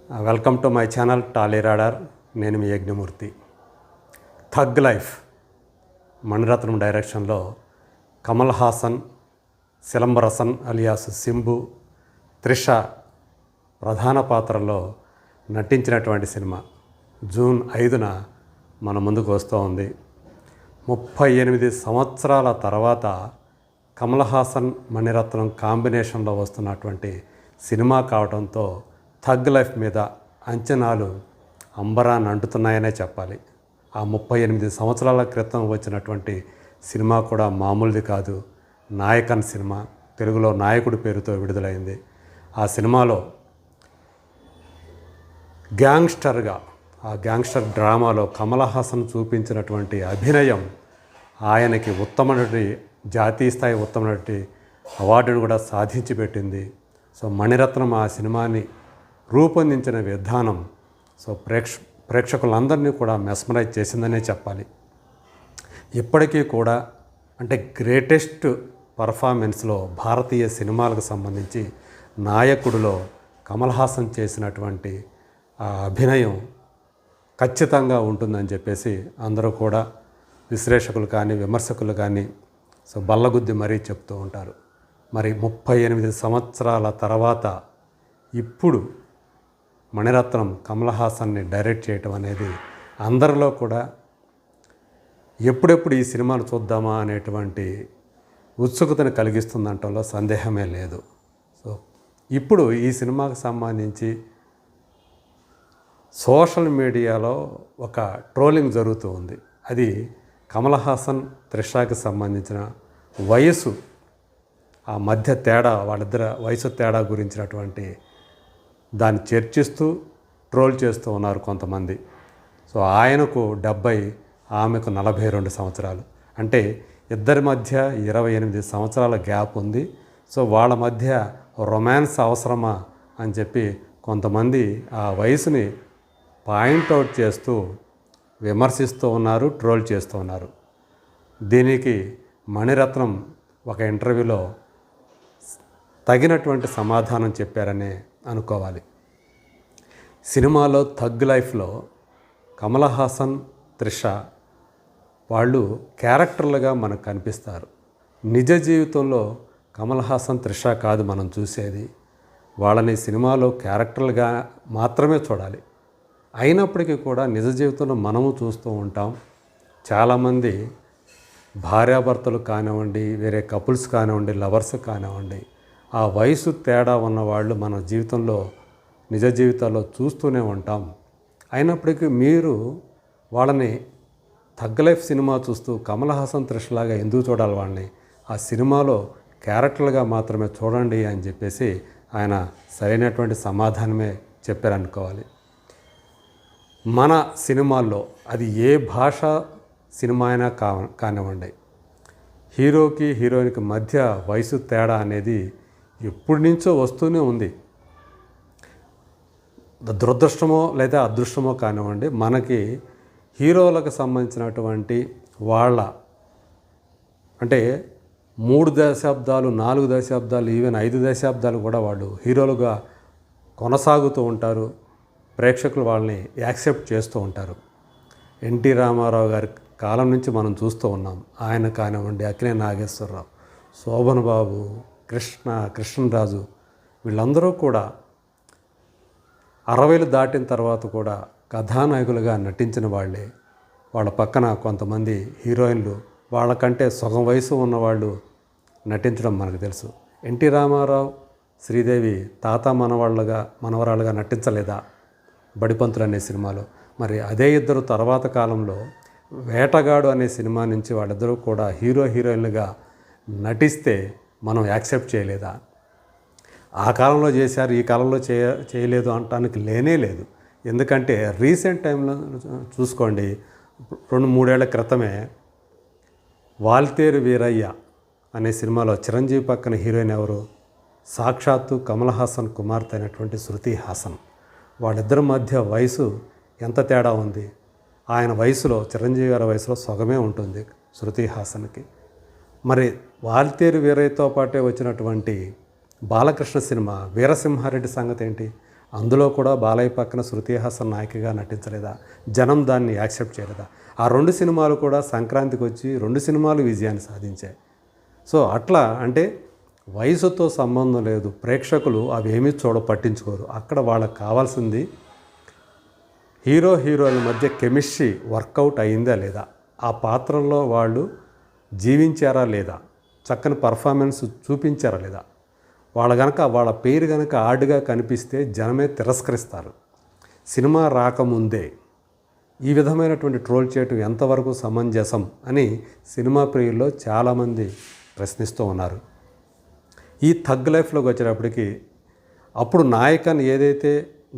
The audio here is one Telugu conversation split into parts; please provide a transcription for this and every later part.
Welcome to my channel Tally radar. నేను మీ యజ్ఞమూర్తి. థగ్ లైఫ్ మణిరత్నం డైరెక్షన్లో కమల్ హాసన్, సిలంబరసన్ అలియాస్ సింబు, త్రిష ప్రధాన పాత్రలో నటించినటువంటి సినిమా జూన్ 5న మన ముందుకు వస్తూ ఉంది. 38 సంవత్సరాల తర్వాత కమల్ హాసన్ మణిరత్నం కాంబినేషన్లో వస్తున్నటువంటి సినిమా కావడంతో థగ్ లైఫ్ మీద అంచనాలు అంబరాన్ని అంటుతున్నాయనే చెప్పాలి. ఆ 38 సంవత్సరాల క్రితం వచ్చినటువంటి సినిమా కూడా మామూలుది కాదు. నాయకన్ సినిమా తెలుగులో నాయకుడి పేరుతో విడుదలైంది. ఆ సినిమాలో గ్యాంగ్స్టర్గా, ఆ గ్యాంగ్స్టర్ డ్రామాలో కమల్ హాసన్ చూపించినటువంటి అభినయం ఆయనకి జాతీయ స్థాయి ఉత్తమ నటి అవార్డును కూడా సాధించి పెట్టింది. సో మణిరత్నం ఆ సినిమాని రూపొందించిన విధానం ప్రేక్షకులందరినీ కూడా మెస్మరైజ్ చేసిందనే చెప్పాలి. ఇప్పటికీ కూడా అంటే గ్రేటెస్ట్ పర్ఫార్మెన్స్లో భారతీయ సినిమాలకు సంబంధించి నాయకుడిలో కమల్ హాసన్ చేసినటువంటి ఆ అభినయం ఖచ్చితంగా ఉంటుందని చెప్పేసి అందరూ కూడా విశ్లేషకులు కానీ విమర్శకులు కానీ బల్లగుద్ది మరీ చెప్తూ ఉంటారు. మరి 38 సంవత్సరాల తర్వాత ఇప్పుడు మణిరత్నం కమల్ హాసన్ని డైరెక్ట్ చేయటం అనేది అందరిలో కూడా ఎప్పుడెప్పుడు ఈ సినిమాను చూద్దామా అనేటువంటి ఉత్సుకతను కలిగిస్తుందంటంలో సందేహమే లేదు. సో ఇప్పుడు ఈ సినిమాకు సంబంధించి సోషల్ మీడియాలో ఒక ట్రోలింగ్ జరుగుతూ ఉంది. అది కమల్ హాసన్ త్రిషకి సంబంధించిన వయసు, ఆ మధ్య తేడా, వాళ్ళిద్దరి వయసు తేడా గురించినటువంటి దాన్ని చర్చిస్తూ ట్రోల్ చేస్తూ ఉన్నారు కొంతమంది. సో ఆయనకు 70, ఆమెకు 42 సంవత్సరాలు. అంటే ఇద్దరి మధ్య 28 సంవత్సరాల గ్యాప్ ఉంది. సో వాళ్ళ మధ్య రొమాన్స్ అవసరమా అని చెప్పి కొంతమంది ఆ వయసుని పాయింట్అవుట్ చేస్తూ విమర్శిస్తూ ఉన్నారు, ట్రోల్ చేస్తూ ఉన్నారు. దీనికి మణిరత్నం ఒక ఇంటర్వ్యూలో తగినటువంటి సమాధానం చెప్పారనే అనుకోవాలి. సినిమాలో థగ్ లైఫ్లో కమల్ హాసన్, త్రిష వాళ్ళు క్యారెక్టర్లుగా మనకు కనిపిస్తారు. నిజ జీవితంలో కమల్ హాసన్, త్రిష కాదు మనం చూసేది. వాళ్ళని సినిమాలో క్యారెక్టర్లుగా మాత్రమే చూడాలి. అయినప్పటికీ కూడా నిజ జీవితంలో మనము చూస్తూ ఉంటాం. చాలామంది భార్యాభర్తలు కానివ్వండి, వేరే కపుల్స్ కానివ్వండి, లవర్స్ కానివ్వండి, ఆ వయసు తేడా ఉన్నవాళ్ళు మన జీవితంలో, నిజ జీవితాల్లో చూస్తూనే ఉంటాం. అయినప్పటికీ మీరు వాళ్ళని థగ్ లైఫ్ సినిమా చూస్తూ కమల్ హాసన్, త్రిషలాగా ఎందుకు చూడాలి? వాళ్ళని ఆ సినిమాలో క్యారెక్టర్లుగా మాత్రమే చూడండి అని చెప్పేసి ఆయన సరైనటువంటి సమాధానమే చెప్పారనుకోవాలి. మన సినిమాల్లో అది ఏ భాష సినిమా అయినా కానివ్వండి, హీరోకి హీరోయిన్కి మధ్య వయసు తేడా అనేది ఎప్పటి నుంచో వస్తూనే ఉంది. దురదృష్టమో లేదా అదృష్టమో కానివ్వండి, మనకి హీరోలకు సంబంధించినటువంటి వాళ్ళ అంటే 3 దశాబ్దాలు, 4 దశాబ్దాలు, ఈవెన్ 5 దశాబ్దాలు కూడా వాళ్ళు హీరోలుగా కొనసాగుతూ ఉంటారు. ప్రేక్షకులు వాళ్ళని యాక్సెప్ట్ చేస్తూ ఉంటారు. ఎన్టీ రామారావు గారి కాలం నుంచి మనం చూస్తూ ఉన్నాం. ఆయన కానివ్వండి, అక్కినే నాగేశ్వరరావు, శోభన్ బాబు, కృష్ణరాజు వీళ్ళందరూ కూడా 60 దాటిన తర్వాత కూడా కథానాయకులుగా నటించిన వాళ్ళే. వాళ్ళ పక్కన కొంతమంది హీరోయిన్లు వాళ్ళకంటే సగం వయసు ఉన్నవాళ్ళు నటించడం మనకు తెలుసు. ఎన్టీ రామారావు, శ్రీదేవి తాత మనవరాలుగా నటించలేదా బడిపంతులు అనే సినిమాలో? మరి అదే ఇద్దరు తర్వాత కాలంలో వేటగాడు అనే సినిమా నుంచి వాళ్ళిద్దరూ కూడా హీరోయిన్లుగా నటిస్తే మనం యాక్సెప్ట్ చేయలేదా? ఆ కాలంలో చేశారు, ఈ కాలంలో చేయలేదు అనటానికి లేనే లేదు. ఎందుకంటే రీసెంట్ టైంలో చూసుకోండి, 2-3 ఏళ్ల క్రితమే వాల్తేరు వీరయ్య అనే సినిమాలో చిరంజీవి పక్కన హీరోయిన్ ఎవరు? సాక్షాత్తు కమల్ హాసన్ కుమార్తె అయినటువంటి శృతి హాసన్. వాళ్ళిద్దరి మధ్య వయసు ఎంత తేడా ఉంది? ఆయన వయసులో, చిరంజీవి గారి వయసులో సగమే ఉంటుంది శృతి హాసన్కి. మరి వాల్తేరు వీరయ్యతో పాటే వచ్చినటువంటి బాలకృష్ణ సినిమా వీరసింహారెడ్డి సంగతి ఏంటి? అందులో కూడా బాలయ్య పక్కన శృతి హాసన్ నాయికగా నటించలేదా? జనం దాన్ని యాక్సెప్ట్ చేయలేదా? ఆ 2 సినిమాలు కూడా సంక్రాంతికి వచ్చి 2 సినిమాలు విజయాన్ని సాధించాయి. సో అట్లా అంటే వయసుతో సంబంధం లేదు, ప్రేక్షకులు అవేమీ పట్టించుకోరు. అక్కడ వాళ్ళకి కావాల్సింది హీరోల మధ్య కెమిస్ట్రీ వర్కౌట్ అయిందా లేదా, ఆ పాత్రల్లో వాళ్ళు జీవించారా లేదా, చక్కని పర్ఫార్మెన్స్ చూపించారా లేదా. వాళ్ళ పేరు కనుక ఆడుగా కనిపిస్తే జనమే తిరస్కరిస్తారు. సినిమా రాకముందే ఈ విధమైనటువంటి ట్రోల్ చేయటం ఎంతవరకు సమంజసం అని సినిమా ప్రియుల్లో చాలామంది ప్రశ్నిస్తూ ఉన్నారు. ఈ థగ్ లైఫ్లోకి వచ్చేటప్పటికి అప్పుడు నాయకన్ ఏదైతే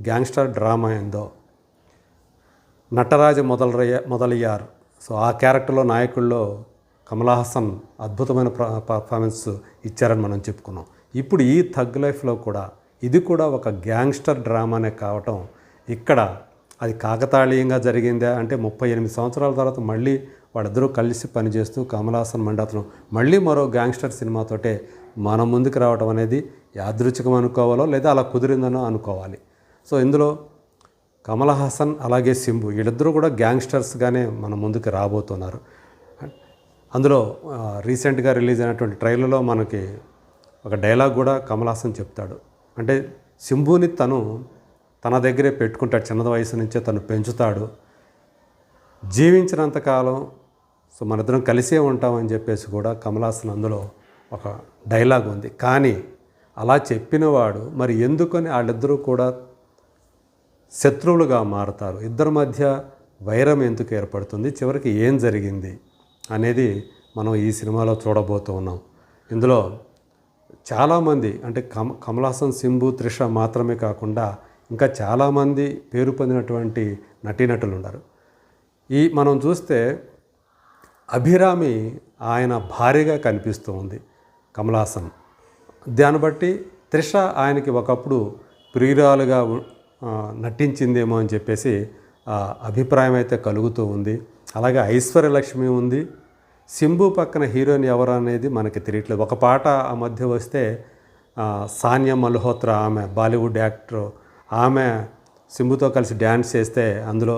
గ్యాంగ్స్టర్ డ్రామా అయిందో, నటరాజ మొదలయ్యారు. సో ఆ క్యారెక్టర్లో నాయకుల్లో కమల్ హాసన్ అద్భుతమైన పర్ఫార్మెన్స్ ఇచ్చారని మనం చెప్పుకున్నాం. ఇప్పుడు ఈ థగ్ లైఫ్లో కూడా ఇది కూడా ఒక గ్యాంగ్స్టర్ డ్రామానే కావటం, ఇక్కడ అది కాకతాళీయంగా జరిగిందా అంటే 38 సంవత్సరాల తర్వాత మళ్ళీ వాళ్ళిద్దరూ కలిసి పనిచేస్తూ కమల్ హాసన్ మండతను మళ్ళీ మరో గ్యాంగ్స్టర్ సినిమాతోటే మన ముందుకు రావడం అనేది యాదృచ్ఛికం అనుకోవాలో లేదా అలా కుదిరిందనో అనుకోవాలి. సో ఇందులో కమల్ హాసన్ అలాగే సింబు వీళ్ళిద్దరూ కూడా గ్యాంగ్స్టర్స్గానే మన ముందుకు రాబోతున్నారు. అందులో రీసెంట్గా రిలీజ్ అయినటువంటి ట్రైలర్లో మనకి ఒక డైలాగ్ కూడా కమల్ హాసన్ చెప్తాడు. అంటే సింబుని తన దగ్గరే పెట్టుకుంటాడు, చిన్న వయసు నుంచే తను పెంచుతాడు, జీవించినంతకాలం సో మనిద్దరం కలిసే ఉంటామని చెప్పేసి కూడా కమల్ హాసన్ అందులో ఒక డైలాగ్ ఉంది. కానీ అలా చెప్పినవాడు మరి ఎందుకని వాళ్ళిద్దరూ కూడా శత్రువులుగా మారుతారు, ఇద్దరి మధ్య వైరం ఎందుకు ఏర్పడుతుంది, చివరికి ఏం జరిగింది అనేది మనం ఈ సినిమాలో చూడబోతూ ఉన్నాం. ఇందులో చాలామంది అంటే కమల్ హాసన్, సింబు, త్రిష మాత్రమే కాకుండా ఇంకా చాలామంది పేరు పొందినటువంటి నటీనటులు ఉన్నారు. మనం చూస్తే అభిరామి ఆయన భార్యగా కనిపిస్తూ ఉంది కమల్ హాసన్. దాన్ని బట్టి త్రిష ఆయనకి ఒకప్పుడు ప్రియురాలుగా నటించిందేమో అని చెప్పేసి అభిప్రాయం అయితే కలుగుతూ ఉంది. అలాగే ఐశ్వర్యలక్ష్మి ఉంది. సింబు పక్కన హీరోయిన్ ఎవరు అనేది మనకి తెలియట్లేదు. ఒక పాట ఆ మధ్య వస్తే సానియా మల్హోత్రా, ఆమె బాలీవుడ్ యాక్టర్, ఆమె సింబుతో కలిసి డ్యాన్స్ చేస్తే అందులో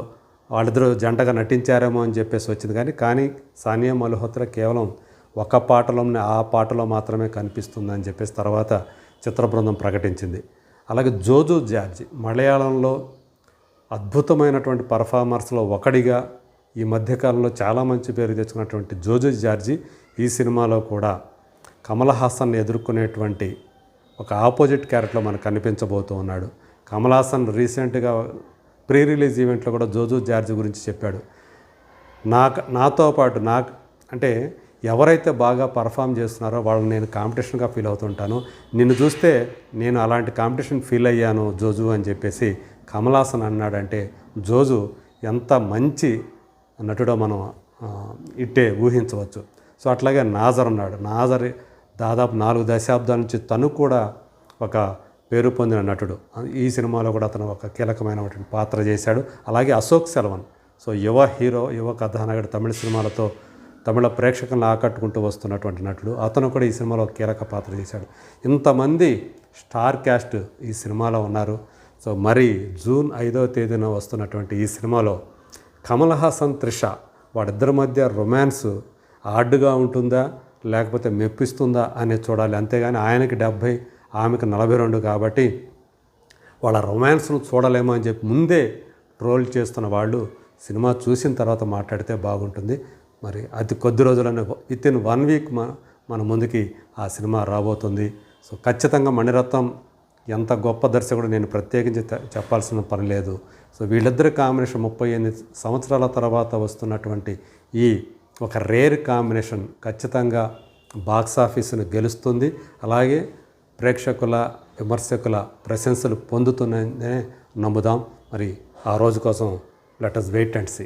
వాళ్ళిద్దరూ జంటగా నటించారేమో అని చెప్పేసి వచ్చింది. కానీ సానియా మల్హోత్రా కేవలం ఒక పాటలోనే ఆ పాటలో మాత్రమే కనిపిస్తుందని చెప్పేసి తర్వాత చిత్ర బృందం ప్రకటించింది. అలాగే జోజు జార్జి మలయాళంలో అద్భుతమైనటువంటి పర్ఫార్మర్స్లో ఒకడిగా ఈ మధ్యకాలంలో చాలా మంచి పేరు తెచ్చుకున్నటువంటి జోజు జార్జి ఈ సినిమాలో కూడా కమల్ హాసన్ ఎదుర్కొనేటువంటి ఒక ఆపోజిట్ క్యారెక్టర్లో మనకు కనిపించబోతూ ఉన్నాడు. కమల్ హాసన్ రీసెంట్గా ప్రీ రిలీజ్ ఈవెంట్లో కూడా జోజు జార్జి గురించి చెప్పాడు. నాతో పాటు అంటే ఎవరైతే బాగా పర్ఫామ్ చేస్తున్నారో వాళ్ళని నేను కాంపిటీషన్గా ఫీల్ అవుతుంటాను, నిన్ను చూస్తే నేను అలాంటి కాంపిటీషన్ ఫీల్ అయ్యాను జోజు అని చెప్పేసి కమల్ హాసన్ అన్నాడంటే జోజు ఎంత మంచి నటుడో మనం ఇట్టే ఊహించవచ్చు. సో అట్లాగే నాజర్ ఉన్నాడు. నాజర్ దాదాపు 4 దశాబ్దాల నుంచి తను కూడా ఒక పేరు పొందిన నటుడు. ఈ సినిమాలో కూడా అతను ఒక కీలకమైనటువంటి పాత్ర చేశాడు. అలాగే అశోక్ సెల్వన్, సో యువ హీరో, యువ కథానాయకుడు, తమిళ సినిమాలతో తమిళ ప్రేక్షకులను ఆకట్టుకుంటూ వస్తున్నటువంటి నటుడు. అతను కూడా ఈ సినిమాలో కీలక పాత్ర చేశాడు. ఇంతమంది స్టార్ క్యాస్ట్ ఈ సినిమాలో ఉన్నారు. సో మరి జూన్ 5వ తేదీన వస్తున్నటువంటి ఈ సినిమాలో కమల్ హాసన్, త్రిష వాళ్ళిద్దరి మధ్య రొమాన్స్ ఆడ్డుగా ఉంటుందా లేకపోతే మెప్పిస్తుందా అనేది చూడాలి. అంతేగాని ఆయనకి 70, ఆమెకు 42 కాబట్టి వాళ్ళ రొమాన్స్ను చూడలేమో అని చెప్పి ముందే ట్రోల్ చేస్తున్న వాళ్ళు సినిమా చూసిన తర్వాత మాట్లాడితే బాగుంటుంది. మరి అతి కొద్ది రోజులనే వితిన్ 1 వీక్ మన ముందుకి ఆ సినిమా రాబోతుంది. సో ఖచ్చితంగా మణిరత్నం ఎంత గొప్ప దర్శకుడు నేను ప్రత్యేకించి చెప్పాల్సిన పని లేదు. సో వీళ్ళిద్దరి కాంబినేషన్ 38 సంవత్సరాల తర్వాత వస్తున్నటువంటి ఈ ఒక రేర్ కాంబినేషన్ ఖచ్చితంగా బాక్స్ ఆఫీసును గెలుస్తుంది. అలాగే ప్రేక్షకుల, విమర్శకుల ప్రశంసలు పొందుతుందనే నమ్ముదాం. మరి ఆ రోజు కోసం let us wait and see.